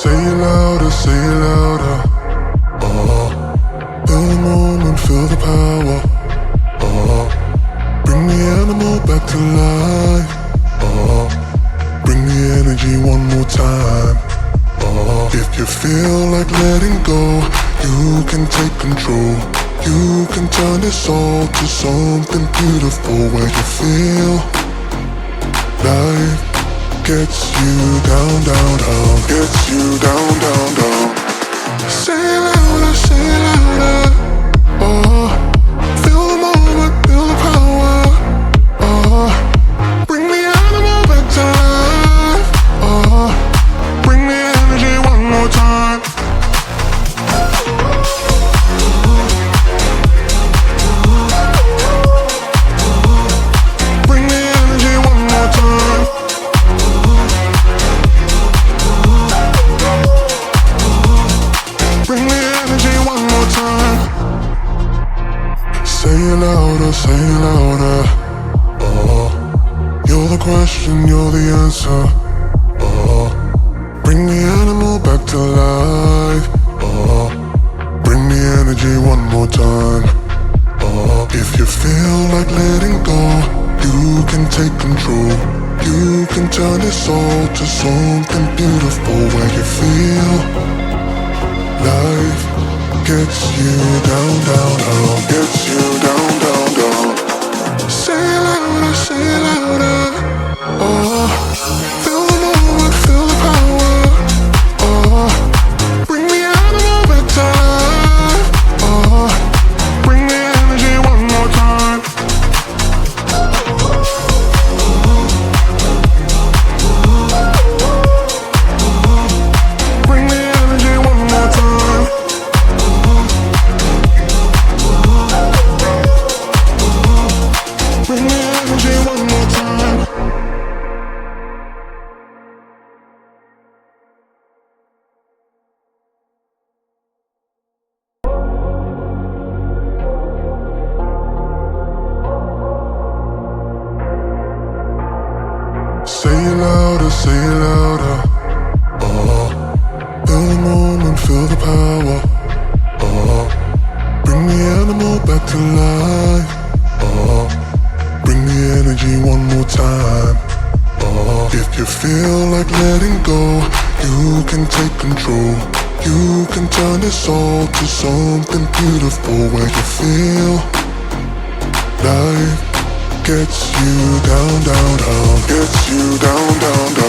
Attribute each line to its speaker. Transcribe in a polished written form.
Speaker 1: Say it louder, say it louder. Feel the moment, feel the power. Bring the animal back to life. Bring the energy one more time. If you feel like letting go, you can take control. You can turn this all to something beautiful, where you feel life gets you down, down, down, gets you down, down, down. Say it louder, say it louder. Feel the moment, feel the power. Bring the animal back to life. Bring the energy one more time. Bring the energy one more time. Bring the energy one more time. Say it louder, say it louder. You're the question, you're the answer. Bring the animal back to life. Bring the energy one more time. If you feel like letting go, you can take control. You can turn this all to something beautiful, where you feel life gets you down, down, down, gets you down, down, down. Say it louder, say it louder. Feel the moment, feel the power. Bring the animal back to life. Bring the energy one more time. Bring the energy one more time. Bring the energy one more time. Say it louder, say it louder. Feel the moment, feel the power. Bring the animal back to life. Bring the energy one more time. If you feel like letting go, you can take control. You can turn this all to something beautiful, where you feel life gets you down, down, down, gets you down, down, down.